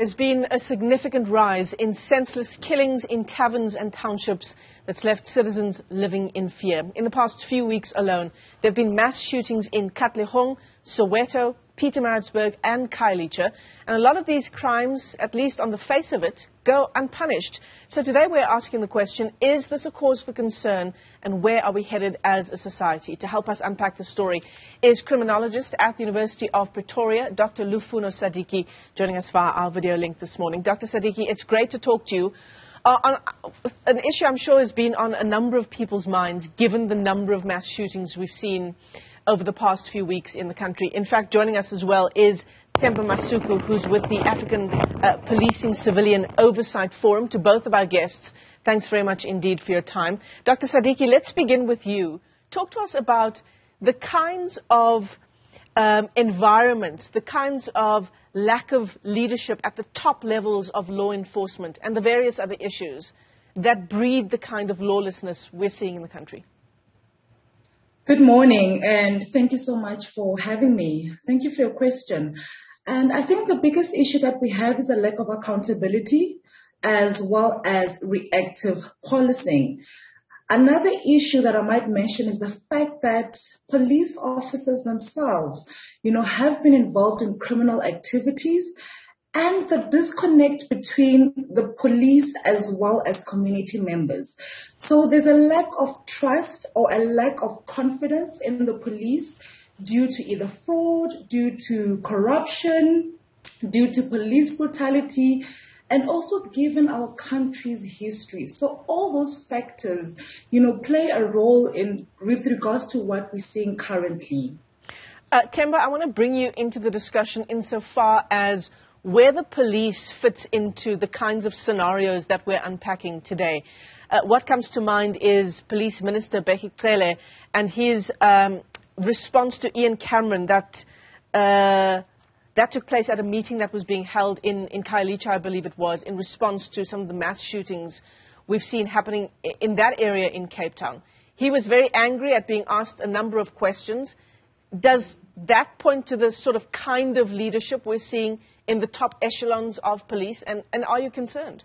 There's been a significant rise in senseless killings in taverns and townships that's left citizens living in fear. In the past few weeks alone, there have been mass shootings in Katlehong, Soweto, Pietermaritzburg and Khayelitsha. And a lot of these crimes, at least on the face of it, go unpunished. So today we're asking the question, is this a cause for concern and where are we headed as a society? To help us unpack the story is criminologist at the University of Pretoria, Dr. Lufuno Sadiki, joining us via our video link this morning. Dr. Sadiki, it's great to talk to you on an issue I'm sure has been on a number of people's minds, given the number of mass shootings we've seen over the past few weeks in the country. In fact, joining us as well is Themba Masuku, who's with the African Policing Civilian Oversight Forum. To both of our guests, thanks very much indeed for your time. Dr. Sadiki, let's begin with you. Talk to us about the kinds of environments, the kinds of lack of leadership at the top levels of law enforcement and the various other issues that breed the kind of lawlessness we're seeing in the country. Good morning, and thank you so much for having me. Thank you for your question. And I think the biggest issue that we have is a lack of accountability as well as reactive policing. Another issue that I might mention is the fact that police officers themselves, have been involved in criminal activities, and the disconnect between the police as well as community members. So there's a lack of trust or a lack of confidence in the police due to either fraud, due to corruption, due to police brutality, and also given our country's history. So all those factors, play a role with regards to what we're seeing currently. Themba, I want to bring you into the discussion insofar as where the police fits into the kinds of scenarios that we're unpacking today. What comes to mind is Police Minister Cele and his response to Ian Cameron that took place at a meeting that was being held in Khayelitsha, I believe it was, in response to some of the mass shootings we've seen happening in that area in Cape Town. He was very angry at being asked a number of questions. Does that point to the sort of kind of leadership we're seeing in the top echelons of police, and are you concerned?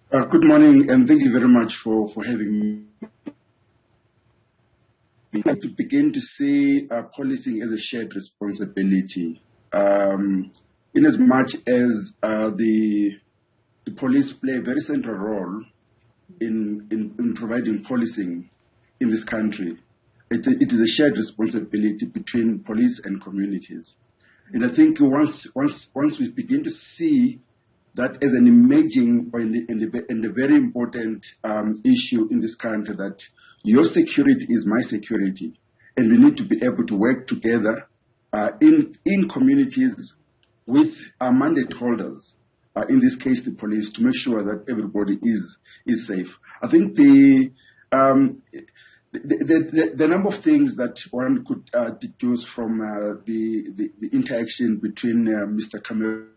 Good morning, and thank you very much for having me. We have to begin to see policing as a shared responsibility. In as much as the police play a very central role in providing policing in this country, it is a shared responsibility between police and communities. And I think once we begin to see that as an emerging and a very important issue in this country, that your security is my security, and we need to be able to work together in communities with our mandate holders, in this case the police, to make sure that everybody is safe. I think the number of things that one could deduce from the interaction between Mr. Cameron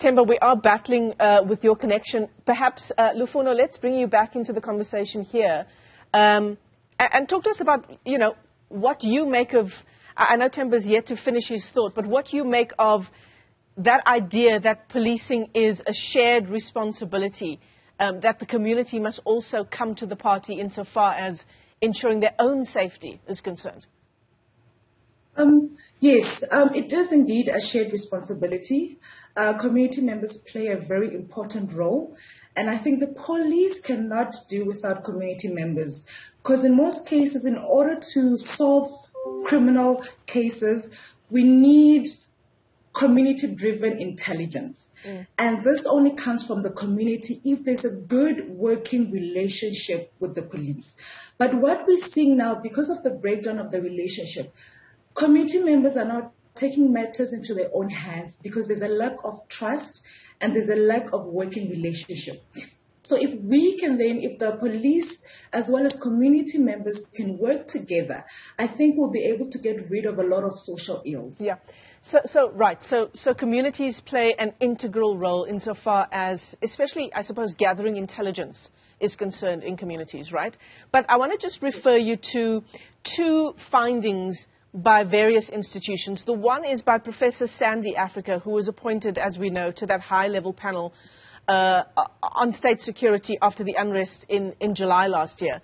Themba, we are battling with your connection. Perhaps, Lufuno, let's bring you back into the conversation here and talk to us about, what you make of, I know Themba's yet to finish his thought, but what you make of that idea that policing is a shared responsibility, that the community must also come to the party insofar as ensuring their own safety is concerned. Yes, it is indeed a shared responsibility. Community members play a very important role, and I think the police cannot do without community members, because in most cases, in order to solve criminal cases, we need community-driven intelligence. And this only comes from the community if there's a good working relationship with the police. But what we're seeing now, because of the breakdown of the relationship, community members are now taking matters into their own hands because there's a lack of trust and there's a lack of working relationship. So if the police as well as community members can work together, I think we'll be able to get rid of a lot of social ills. Yeah. So communities play an integral role insofar as, especially, I suppose, gathering intelligence is concerned in communities, right? But I want to just refer you to two findings by various institutions. The one is by Professor Sandy Afrika, who was appointed, as we know, to that high-level panel on state security after the unrest in July last year.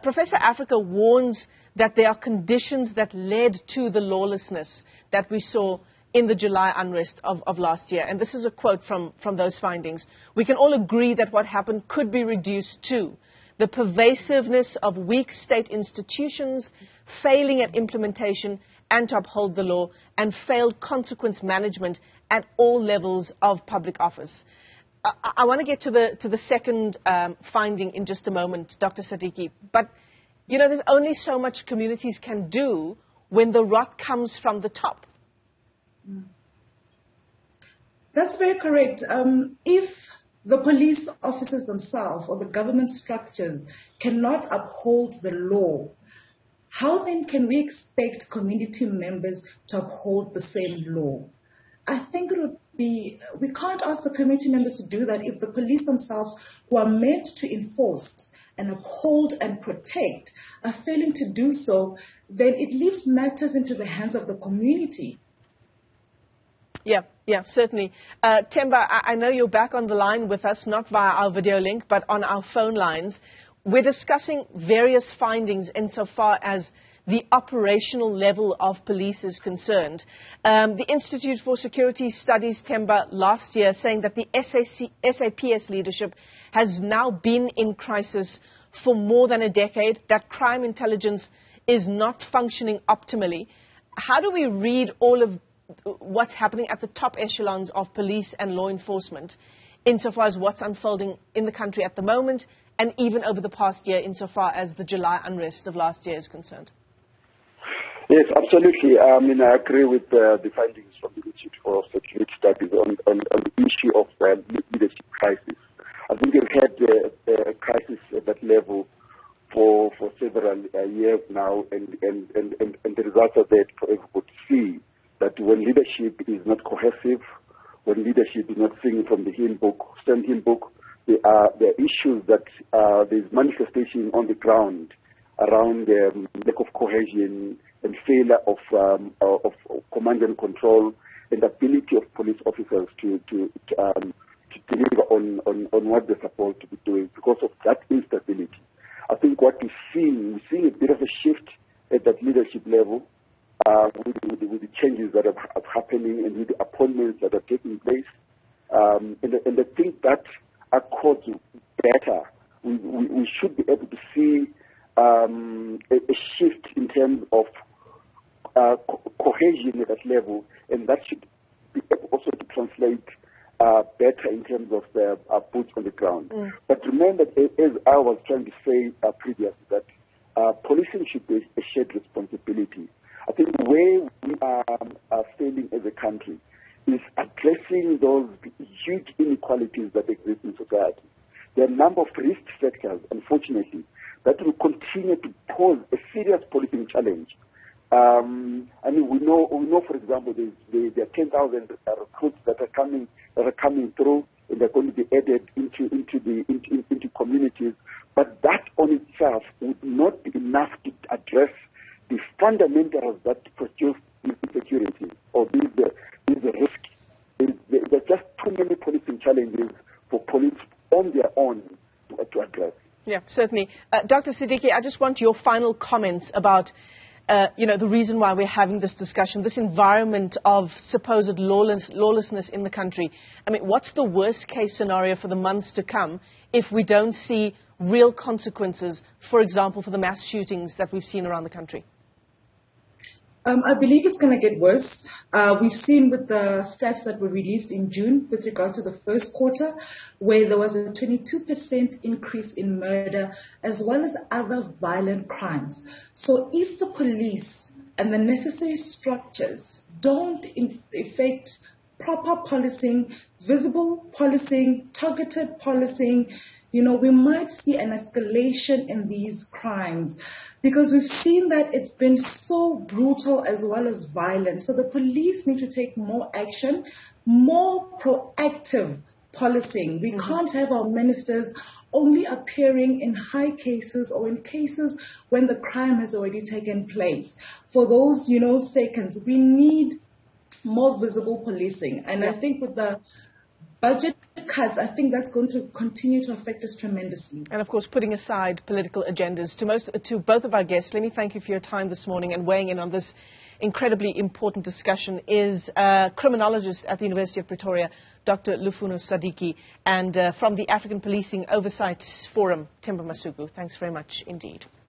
Professor Afrika warns that there are conditions that led to the lawlessness that we saw in the July unrest of last year. And this is a quote from those findings. We can all agree that what happened could be reduced to the pervasiveness of weak state institutions, failing at implementation and to uphold the law, and failed consequence management at all levels of public office. I want to get to the second finding in just a moment, Dr. Sadiki. But, you know, there's only so much communities can do when the rot comes from the top. That's very correct. If the police officers themselves or the government structures cannot uphold the law, how then can we expect community members to uphold the same law? I think it would be, we can't ask the community members to do that if the police themselves, who are meant to enforce and uphold and protect, are failing to do so. Then it leaves matters into the hands of the community. Yeah, certainly. Themba, I know you're back on the line with us, not via our video link, but on our phone lines. We're discussing various findings insofar as the operational level of police is concerned. The Institute for Security Studies, Themba, last year saying that the SAPS leadership has now been in crisis for more than a decade, that crime intelligence is not functioning optimally. How do we read all of what's happening at the top echelons of police and law enforcement insofar as what's unfolding in the country at the moment and even over the past year insofar as the July unrest of last year is concerned? Yes, absolutely. I agree with the findings from the Institute for Security Studies on the issue of leadership crisis. I think we've had a crisis at that level for several years now, and the results are there for everybody to see. That when leadership is not cohesive, when leadership is not singing from the same hymn book, there are issues that there's manifestation on the ground around lack of cohesion and failure of command and control and ability of police officers to deliver on what they're supposed to be doing because of that instability. I think what we're seeing a bit of a shift at that leadership level. With the changes that are happening and with the appointments that are taking place. And I think that accords better. We should be able to see a shift in terms of cohesion at that level, and that should be able also to translate better in terms of the boots on the ground. But remember, as I was trying to say previously, that policing should be a shared responsibility. I think the way we are failing as a country is addressing those huge inequalities that exist in society. There are a number of risk factors, unfortunately, that will continue to pose a serious policing challenge. We know, for example, there are 10,000 recruits that are coming through, and they're going to be added into communities. But that on itself would not be enough to address the fundamentals that produce insecurity or these risk. There are just too many policing challenges for police on their own to address. Yeah, certainly. Dr. Sadiki, I just want your final comments about the reason why we're having this discussion, this environment of supposed lawlessness in the country. I mean, what's the worst case scenario for the months to come if we don't see real consequences, for example, for the mass shootings that we've seen around the country? I believe it's going to get worse. We've seen with the stats that were released in June with regards to the first quarter, where there was a 22% increase in murder as well as other violent crimes. So if the police and the necessary structures don't effect proper policing, visible policing, targeted policing, we might see an escalation in these crimes because we've seen that it's been so brutal as well as violent. So the police need to take more action, more proactive policing. We can't have our ministers only appearing in high cases or in cases when the crime has already taken place. For those, seconds, we need more visible policing. And I think with the budget cuts, I think that's going to continue to affect us tremendously. And of course, putting aside political agendas, to both of our guests, let me thank you for your time this morning and weighing in on this incredibly important discussion is criminologist at the University of Pretoria, Dr. Lufuno Sadiki, and from the African Policing Oversight Forum, Themba Masuku. Thanks very much indeed.